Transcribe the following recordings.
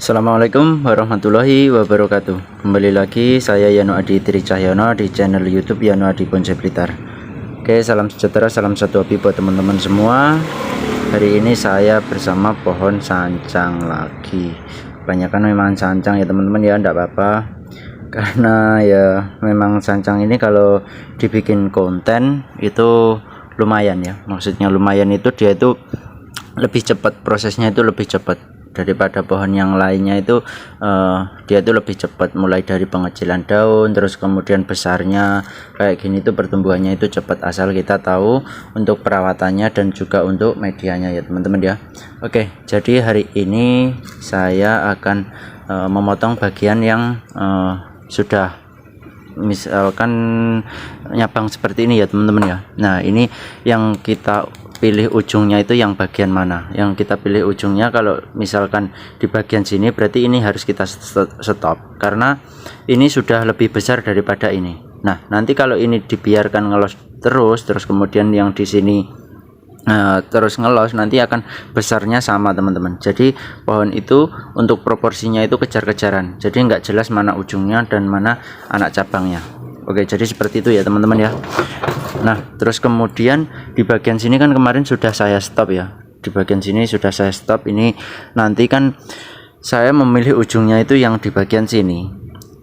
Assalamualaikum warahmatullahi wabarakatuh. Kembali lagi saya Yano Adi Tri Cahyono di channel YouTube Yano Adi Bonsai Blitar. Oke, salam sejahtera, salam satu hobi buat teman-teman semua. Hari ini saya bersama pohon sancang lagi. Kebanyakan memang sancang ya teman-teman ya, enggak apa-apa. Karena ya memang sancang ini kalau dibikin konten itu lumayan ya. Maksudnya lumayan itu dia itu lebih cepat, prosesnya itu lebih cepat daripada pohon yang lainnya itu. Dia itu lebih cepat, mulai dari pengecilan daun terus kemudian besarnya kayak gini tuh, pertumbuhannya itu cepat asal kita tahu untuk perawatannya dan juga untuk medianya ya teman-teman ya. Oke, jadi hari ini saya akan memotong bagian yang sudah misalkan nyabang seperti ini ya teman-teman ya. Nah, ini yang kita pilih ujungnya itu yang bagian mana yang kita pilih ujungnya. Kalau misalkan di bagian sini berarti ini harus kita stop karena ini sudah lebih besar daripada ini. Nah, nanti kalau ini dibiarkan ngelos terus kemudian yang di sini terus ngelos, nanti akan besarnya sama teman-teman. Jadi pohon itu untuk proporsinya itu kejar-kejaran, jadi nggak jelas mana ujungnya dan mana anak cabangnya. Oke, jadi seperti itu ya teman-teman ya. Nah, terus kemudian di bagian sini kan kemarin sudah saya stop ya. Di bagian sini sudah saya stop. Ini nanti kan saya memilih ujungnya itu yang di bagian sini.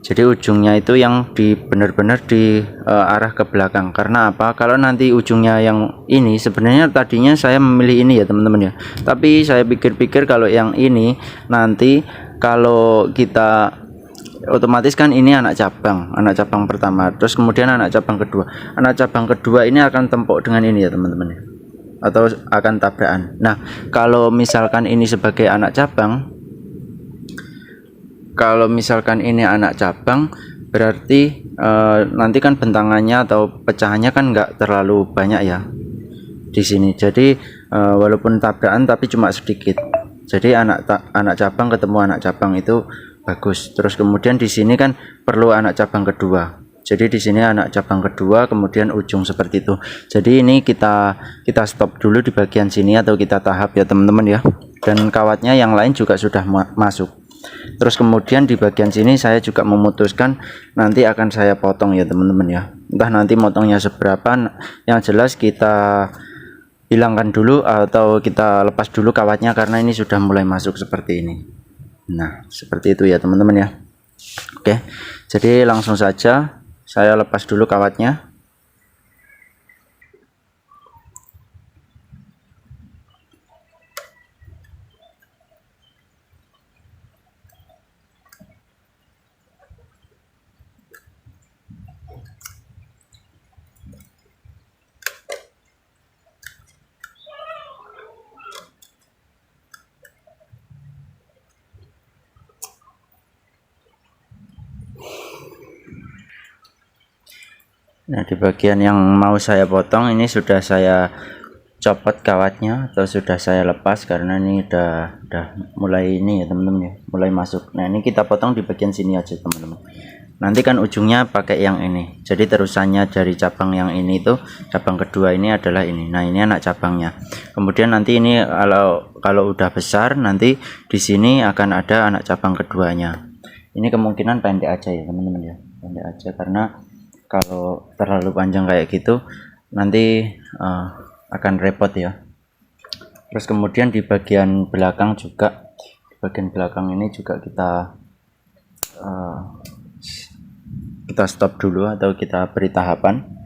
Jadi ujungnya itu yang di benar-benar di arah ke belakang. Karena apa? Kalau nanti ujungnya yang ini, sebenarnya tadinya saya memilih ini ya teman-teman ya. Tapi saya pikir-pikir kalau yang ini nanti kalau kita otomatis kan ini anak cabang pertama, terus kemudian anak cabang kedua ini akan tempuk dengan ini ya teman-teman ya, atau akan tabrakan. Nah, kalau misalkan ini sebagai anak cabang, berarti nanti kan bentangannya atau pecahannya kan nggak terlalu banyak ya di sini. Jadi walaupun tabrakan tapi cuma sedikit. Jadi anak cabang ketemu anak cabang itu bagus. Terus kemudian di sini kan perlu anak cabang kedua. Jadi di sini anak cabang kedua, kemudian ujung seperti itu. Jadi ini kita stop dulu di bagian sini atau kita tahap ya teman-teman ya. Dan kawatnya yang lain juga sudah masuk. Terus kemudian di bagian sini saya juga memutuskan nanti akan saya potong ya teman-teman ya. Entah nanti motongnya seberapa, yang jelas kita hilangkan dulu atau kita lepas dulu kawatnya karena ini sudah mulai masuk seperti ini. Nah, seperti itu ya teman-teman ya. Oke, jadi langsung saja saya lepas dulu kawatnya. Nah, di bagian yang mau saya potong ini sudah saya copot kawatnya atau sudah saya lepas karena ini udah mulai ini ya teman-teman ya, mulai masuk. Nah, ini kita potong di bagian sini aja teman-teman. Nanti kan ujungnya pakai yang ini. Jadi terusannya dari cabang yang ini itu cabang kedua ini adalah ini. Nah, ini anak cabangnya. Kemudian nanti ini kalau udah besar nanti di sini akan ada anak cabang keduanya. Ini kemungkinan pendek aja ya teman-teman ya, pendek aja karena kalau terlalu panjang kayak gitu nanti akan repot ya. Terus kemudian di bagian belakang juga, di bagian belakang ini juga kita stop dulu atau kita beri tahapan.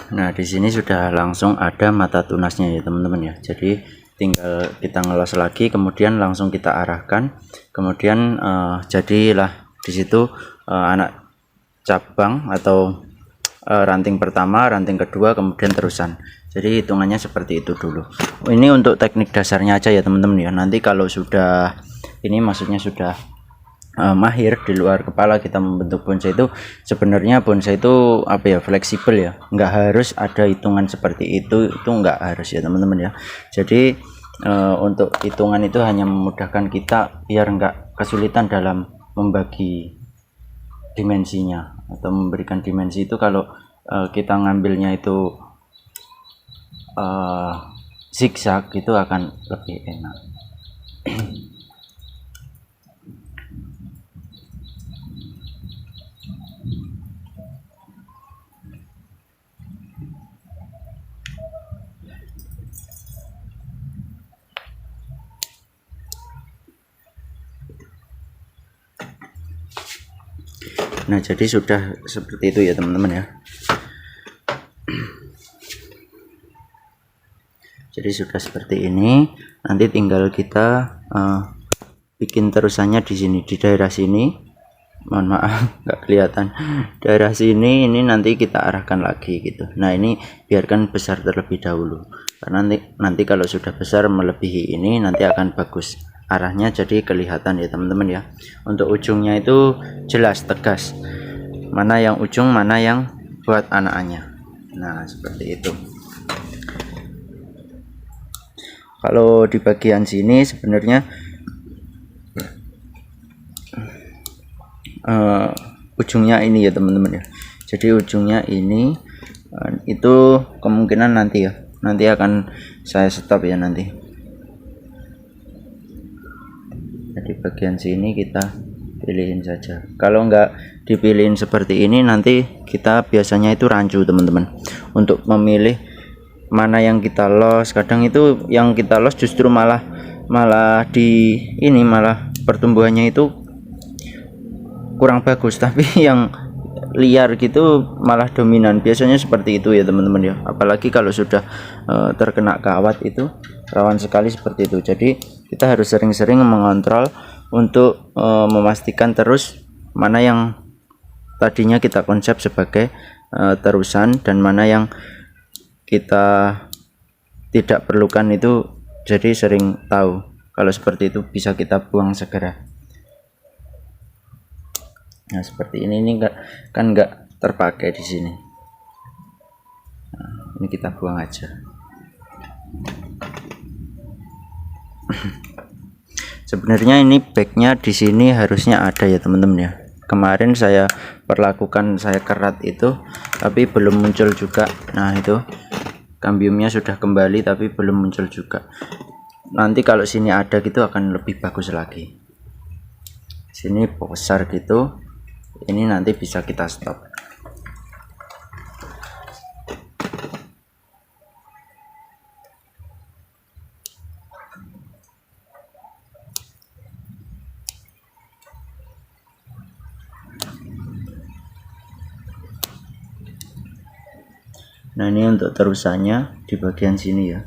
Nah, di sini sudah langsung ada mata tunasnya ya teman-teman ya. Jadi tinggal kita ngelos lagi, kemudian langsung kita arahkan, kemudian jadilah di situ anak cabang atau ranting pertama, ranting kedua, kemudian terusan. Jadi hitungannya seperti itu dulu. Ini untuk teknik dasarnya aja ya teman-teman ya. Nanti kalau sudah ini maksudnya sudah mahir di luar kepala kita membentuk bonsai, itu sebenarnya bonsai itu apa ya, fleksibel ya, nggak harus ada hitungan seperti itu nggak harus ya teman-teman ya. Jadi untuk hitungan itu hanya memudahkan kita biar nggak kesulitan dalam membagi dimensinya atau memberikan dimensi. Itu kalau kita ngambilnya itu zigzag itu akan lebih enak. Nah, jadi sudah seperti itu ya teman-teman ya. Jadi sudah seperti ini. Nanti tinggal kita bikin terusannya di sini, di daerah sini. Mohon maaf nggak kelihatan. Daerah sini ini nanti kita arahkan lagi gitu. Nah, ini biarkan besar terlebih dahulu. Karena nanti kalau sudah besar melebihi ini nanti akan bagus arahnya, jadi kelihatan ya teman-teman ya. Untuk ujungnya itu jelas tegas, mana yang ujung, mana yang buat anak-anaknya. Nah, seperti itu. Kalau di bagian sini sebenarnya ujungnya ini ya teman-teman ya. Jadi ujungnya ini itu kemungkinan nanti ya, nanti akan saya stop ya nanti. Jadi bagian sini kita pilihin saja. Kalau enggak dipilihin seperti ini, nanti kita biasanya itu rancu teman-teman untuk memilih mana yang kita los. Kadang itu yang kita los justru malah di ini malah pertumbuhannya itu kurang bagus, tapi yang liar gitu malah dominan. Biasanya seperti itu ya teman-teman ya. Apalagi kalau sudah terkena kawat itu rawan sekali seperti itu. Jadi kita harus sering-sering mengontrol untuk memastikan terus mana yang tadinya kita konsep sebagai terusan dan mana yang kita tidak perlukan itu. Jadi sering tahu kalau seperti itu bisa kita buang segera. Nah, seperti ini kan nggak terpakai di sini. Nah, ini kita buang aja. Sebenarnya ini backnya di sini harusnya ada ya teman-teman ya. Kemarin saya perlakukan, saya kerat itu tapi belum muncul juga. Nah, itu kambiumnya sudah kembali tapi belum muncul juga. Nanti kalau sini ada gitu akan lebih bagus lagi. Sini besar gitu, ini nanti bisa kita stop. Nah, ini untuk terusannya di bagian sini ya.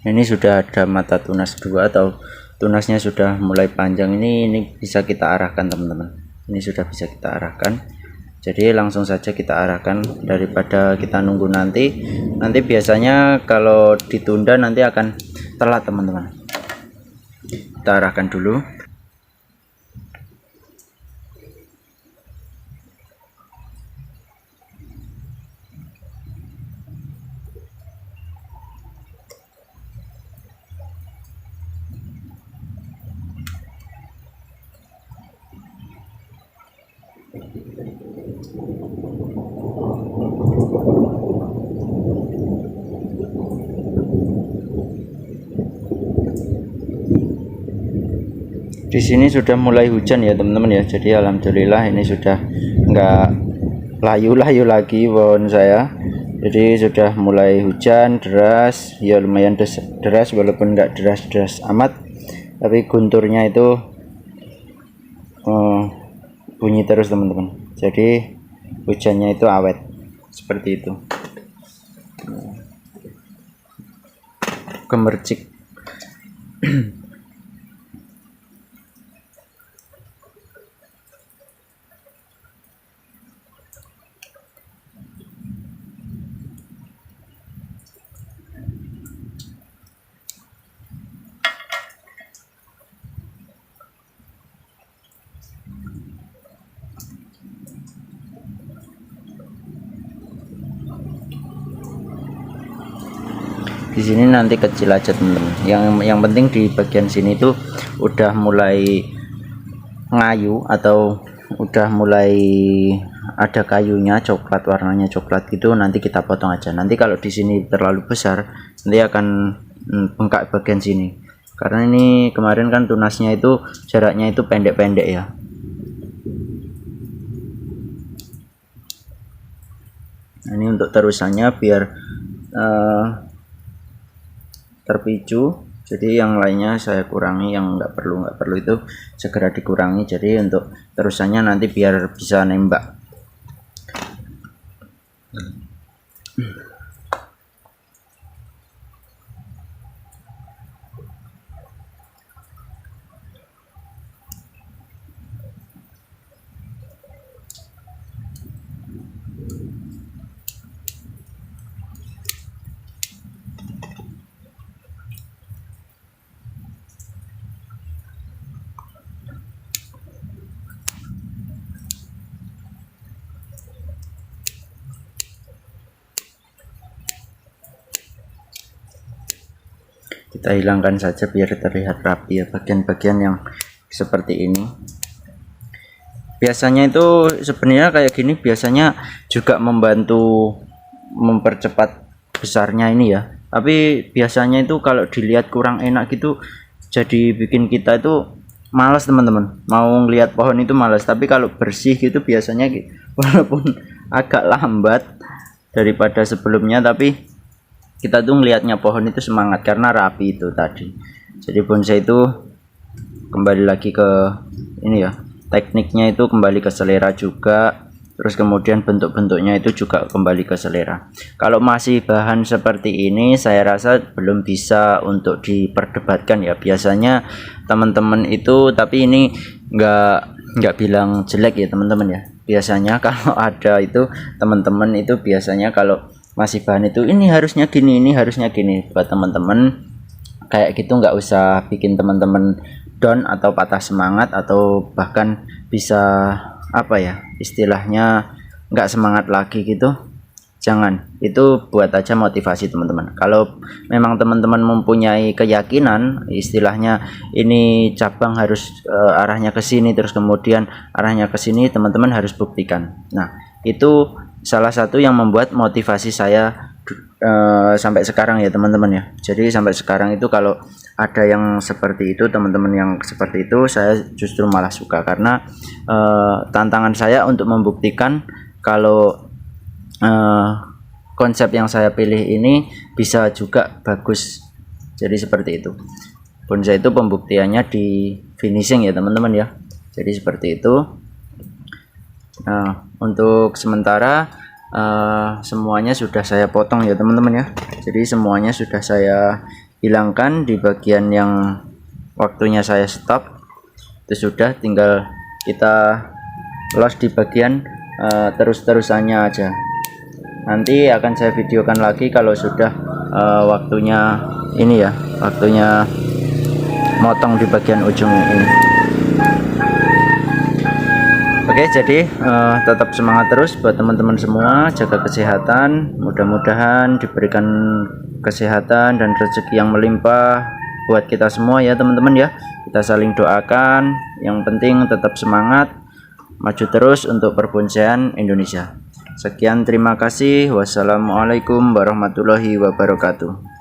Ini sudah ada mata tunas 2 atau tunasnya sudah mulai panjang. Ini bisa kita arahkan teman-teman. Ini sudah bisa kita arahkan. Jadi langsung saja kita arahkan daripada kita nunggu nanti biasanya kalau ditunda nanti akan telat teman-teman. Kita arahkan dulu. Di sini sudah mulai hujan ya teman-teman ya. Jadi alhamdulillah ini sudah enggak layu-layu lagi pohon saya. Jadi sudah mulai hujan deras, ya lumayan deras walaupun enggak deras-deras amat, tapi gunturnya itu bunyi terus teman-teman. Jadi hujannya itu awet seperti itu, gemercik. Di sini nanti kecil aja teman-teman. Yang penting di bagian sini tuh udah mulai ngayu atau udah mulai ada kayunya, coklat, warnanya coklat gitu, nanti kita potong aja. Nanti kalau di sini terlalu besar nanti akan bengkak bagian sini, karena ini kemarin kan tunasnya itu jaraknya itu pendek-pendek ya. Nah, ini untuk terusannya biar terpicu, jadi yang lainnya saya kurangi, yang nggak perlu itu segera dikurangi. Jadi untuk terusannya nanti biar bisa nembak. Kita hilangkan saja biar terlihat rapi ya bagian-bagian yang seperti ini. Biasanya itu sebenarnya kayak gini biasanya juga membantu mempercepat besarnya ini ya, tapi biasanya itu kalau dilihat kurang enak gitu, jadi bikin kita itu malas teman-teman, mau ngelihat pohon itu malas. Tapi kalau bersih gitu biasanya walaupun agak lambat daripada sebelumnya, tapi kita tuh ngelihatnya pohon itu semangat karena rapi itu tadi. Jadi bonsai itu kembali lagi ke ini ya, tekniknya itu kembali ke selera juga, terus kemudian bentuk-bentuknya itu juga kembali ke selera. Kalau masih bahan seperti ini saya rasa belum bisa untuk diperdebatkan ya. Biasanya teman-teman itu, tapi ini nggak bilang jelek ya teman-teman ya. Biasanya kalau ada itu teman-teman itu biasanya kalau masih bahan itu ini harusnya gini, ini harusnya gini. Buat teman-teman kayak gitu nggak usah bikin teman-teman down atau patah semangat, atau bahkan bisa apa ya istilahnya nggak semangat lagi gitu. Jangan, itu buat aja motivasi teman-teman. Kalau memang teman-teman mempunyai keyakinan istilahnya ini cabang harus arahnya ke sini, terus kemudian arahnya ke sini, teman-teman harus buktikan. Nah itu salah satu yang membuat motivasi saya sampai sekarang ya teman-teman ya. Jadi sampai sekarang itu kalau ada yang seperti itu, teman-teman yang seperti itu, saya justru malah suka, karena tantangan saya untuk membuktikan kalau konsep yang saya pilih ini bisa juga bagus. Jadi seperti itu. Bonsai itu pembuktiannya di finishing ya teman-teman ya. Jadi seperti itu. Nah, untuk sementara semuanya sudah saya potong ya teman-teman ya. Jadi semuanya sudah saya hilangkan di bagian yang waktunya saya stop. Itu sudah, tinggal kita los di bagian terus-terusannya aja. Nanti akan saya videokan lagi kalau sudah waktunya ini ya, waktunya motong di bagian ujung ini. Oke, jadi tetap semangat terus buat teman-teman semua, jaga kesehatan, mudah-mudahan diberikan kesehatan dan rezeki yang melimpah buat kita semua ya teman-teman ya. Kita saling doakan, yang penting tetap semangat, maju terus untuk perbonsaian Indonesia. Sekian, terima kasih. Wassalamualaikum warahmatullahi wabarakatuh.